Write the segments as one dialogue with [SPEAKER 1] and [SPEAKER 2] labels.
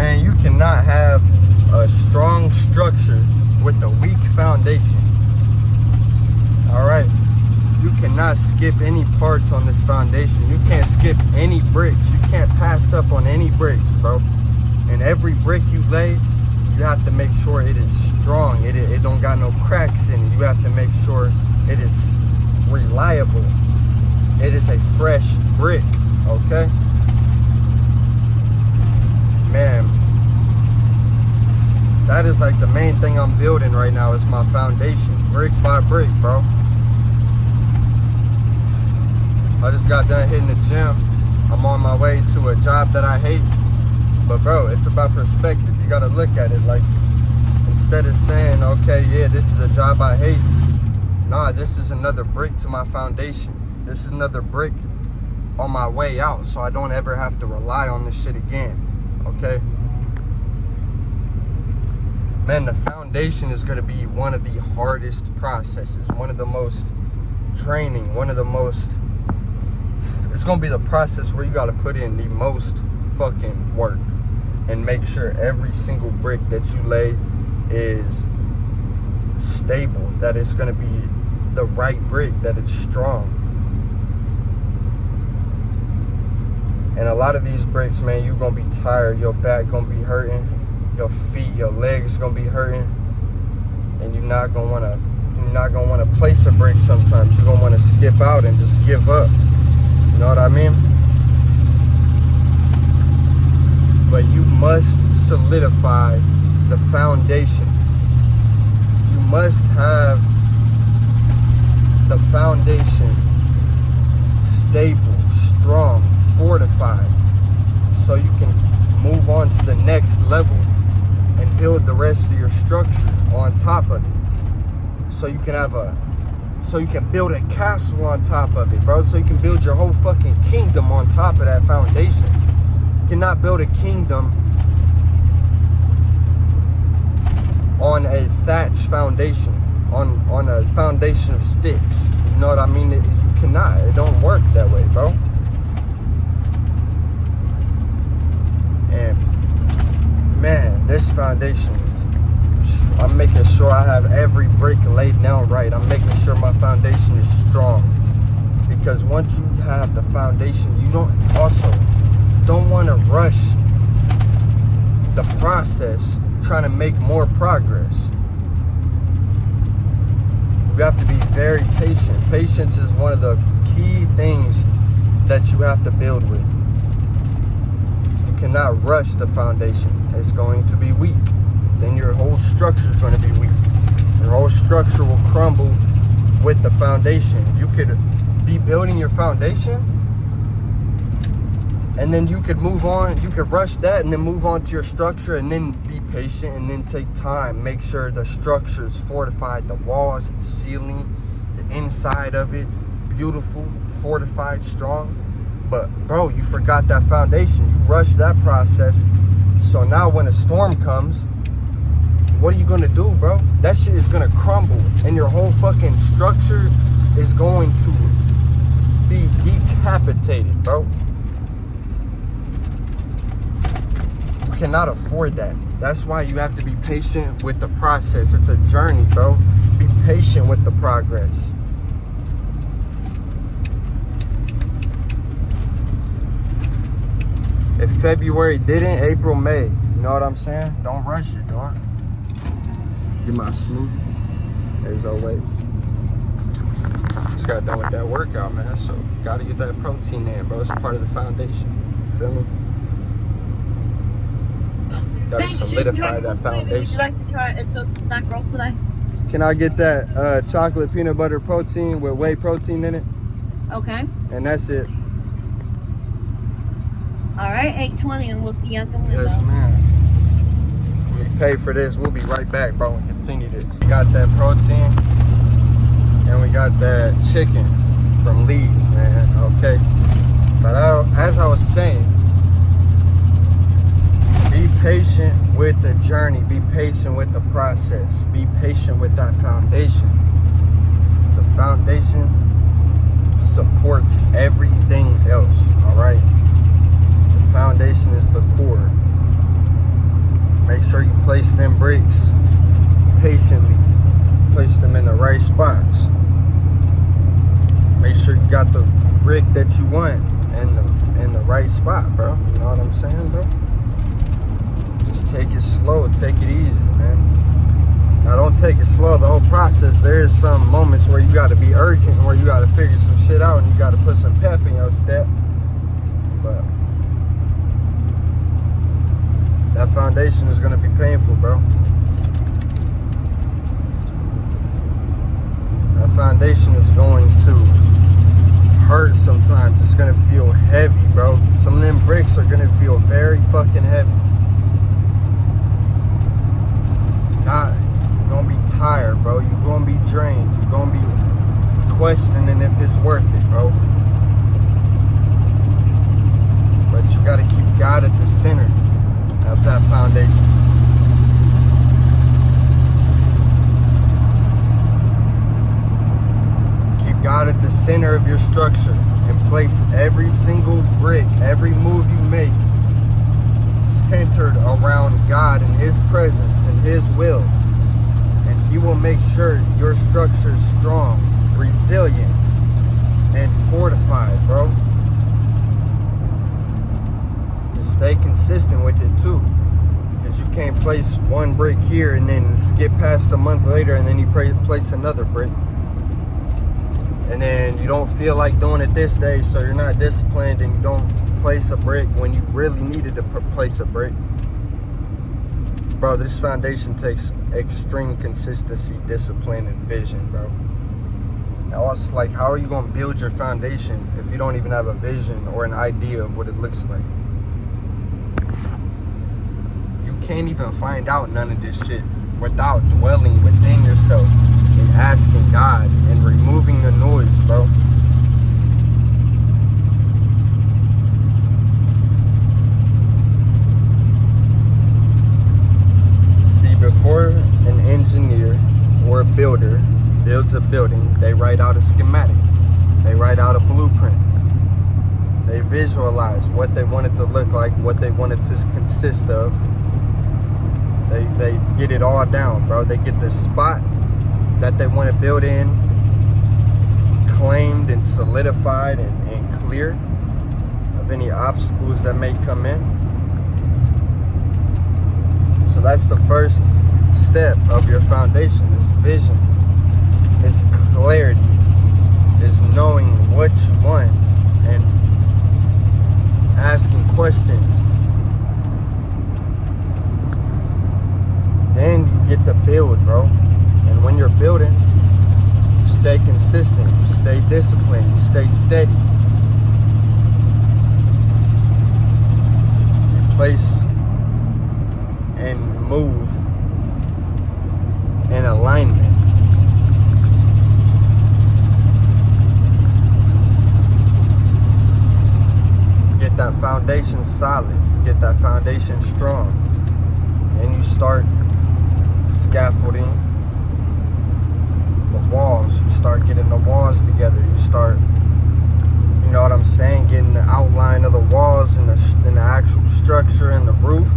[SPEAKER 1] Man, you cannot have a strong structure with a weak foundation. All right, you cannot skip any parts on this foundation. You can't skip any bricks. You can't pass up on any bricks, bro. And every brick you lay, you have to make sure it is strong. It don't got no cracks in it. You have to make sure it is reliable. It is a fresh brick, okay? Man, that is like the main thing I'm building right now is my foundation, brick by brick, bro. I just got done hitting the gym. I'm on my way to a job that I hate. But bro, it's about perspective. You gotta look at it like, instead of saying, okay, yeah, this is a job I hate. Nah, this is another brick to my foundation. This is another brick on my way out, so I don't ever have to rely on this shit again. Okay? Man, the foundation is gonna be one of the hardest processes, one of the most draining, one of the most, it's gonna be the process where you gotta put in the most fucking work and make sure every single brick that you lay is stable, that it's gonna be the right brick, that it's strong. And a lot of these bricks, man, you're gonna be tired, your back gonna be hurting, your feet, your legs gonna be hurting, and you're not gonna wanna place a brick sometimes. You're gonna wanna skip out and just give up. You know what I mean? But you must solidify the foundation. You must have the foundation stable, strong, fortified, so you can move on to the next level and build the rest of your structure on top of it. So you can build a castle on top of it, bro. So you can build your whole fucking kingdom on top of that foundation. You cannot build a kingdom on a thatch foundation, on a foundation of sticks. You know what I mean? You cannot. It don't work that way, bro. And man, this foundation is, I'm making sure I have every brick laid down right. I'm making sure my foundation is strong, because once you have the foundation, you don't want to rush the process trying to make more progress. You have to be very patient. Patience is one of the key things that you have to build with. You cannot rush the foundation. It's going to be weak. Then your whole structure is going to be weak. Your whole structure will crumble with the foundation. You could be building your foundation, and then you could move on. You could rush that and then move on to your structure, and then be patient and then take time. Make sure the structure is fortified, the walls, the ceiling, the inside of it, beautiful, fortified, strong. But bro, you forgot that foundation. You rushed that process. So now when a storm comes, what are you gonna do, bro? That shit is gonna crumble, and your whole fucking structure is going to be decapitated, bro. You cannot afford that. That's why you have to be patient with the process. It's a journey, bro. Be patient with the progress. If February didn't, April, May. You know what I'm saying? Don't rush it, dog. Get my smoothie, as always. Just got done with that workout, man. So gotta get that protein in, bro. It's part of the foundation. You feel me? Gotta solidify that foundation.
[SPEAKER 2] Would you like to try a toasted snack roll today?
[SPEAKER 1] Can I get that chocolate peanut butter protein with whey protein in it?
[SPEAKER 2] Okay.
[SPEAKER 1] And that's it.
[SPEAKER 2] All right, 8:20, and we'll see you at the window.
[SPEAKER 1] Yes, ma'am. We pay for this. We'll be right back, bro, and continue this. We got that protein, and we got that chicken from Lee's, man. Okay. But as I was saying, be patient with the journey. Be patient with the process. Be patient with that foundation. The foundation supports everything else, all right? The foundation is the core. Place them bricks patiently. Place them in the right spots. Make sure you got the brick that you want in the right spot, bro. You know what I'm saying, bro? Just take it slow, take it easy, man. Now don't take it slow. The whole process, there is some moments where you gotta be urgent, where you gotta figure some shit out and you gotta put some pep in your step. But that foundation is gonna be painful, bro. That foundation is going to hurt sometimes. It's gonna feel heavy, bro. Some of them bricks are gonna feel very fucking heavy. You're gonna be tired, bro. You're gonna be drained. You're gonna be questioning if it's worth it, bro. But you gotta keep God at the center of that foundation. Keep God at the center of your structure and place every single brick, every move you make centered around God and His presence and His will. And He will make sure your structure is strong, resilient, and fortified, bro. Stay consistent with it too, because you can't place one brick here and then skip past a month later and then you place another brick, and then you don't feel like doing it this day, so you're not disciplined and you don't place a brick when you really needed to place a brick. Bro, this foundation takes extreme consistency, discipline, and vision, bro. Now it's like, how are you going to build your foundation if you don't even have a vision or an idea of what it looks like? Can't even find out none of this shit without dwelling within yourself and asking God and removing the noise, bro. See, before an engineer or a builder builds a building, they write out a schematic. They write out a blueprint. They visualize what they want it to look like, what they want it to consist of. They get it all down, bro. They get the spot that they want to build in claimed and solidified and clear of any obstacles that may come in. So that's the first step of your foundation, is vision. It's clarity. It's knowing what you want and asking questions. Then you get to build, bro. And when you're building, you stay consistent, you stay disciplined, you stay steady. You place and move in alignment. Get that foundation solid, get that foundation strong. Then you start scaffolding the walls. You start getting the walls together. You start, you know what I'm saying, getting the outline of the walls and the actual structure and the roof.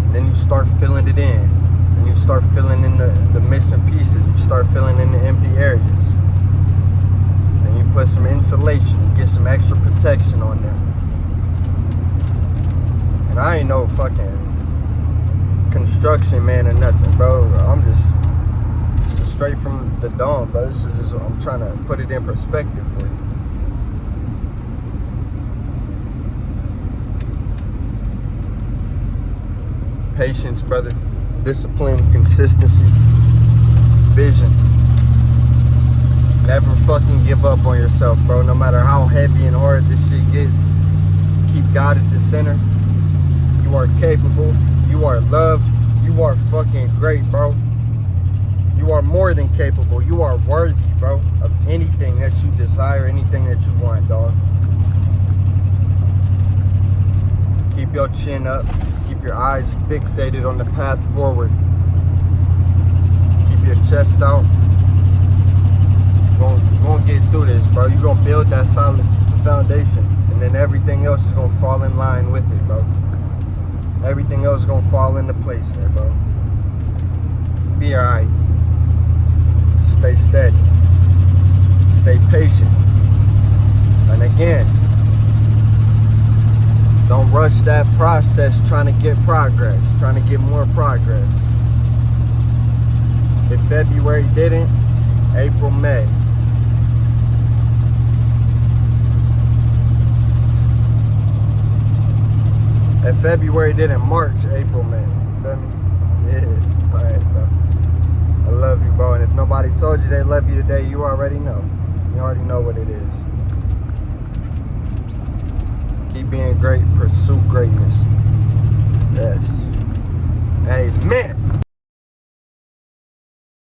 [SPEAKER 1] And then you start filling it in. And you start filling in the missing pieces. You start filling in the empty areas. And you put some insulation. You get some extra protection on them. And I ain't no fucking construction man or nothing, bro. I'm just straight from the dome, bro. This is just, I'm trying to put it in perspective for you. Patience, brother. Discipline, consistency, vision. Never fucking give up on yourself, bro. No matter how heavy and hard this shit gets, keep God at the center. You are capable. You are loved. You are fucking great, bro. You are more than capable. You are worthy, bro, of anything that you desire, anything that you want, dog. Keep your chin up. Keep your eyes fixated on the path forward. Keep your chest out. You're gonna get through this, bro. You're gonna build that solid foundation, and then everything else is gonna fall in line with it, bro. is gonna fall into place there, bro. Be alright. Stay steady. Stay patient. And again, don't rush that process trying to get progress, trying to get more progress. If February didn't, April, May. If February didn't, March, April, May. Feel me? Yeah. Alright, bro. I love you, bro. And if nobody told you they love you today, you already know. You already know what it is. Keep being great. Pursue greatness. Yes. Amen.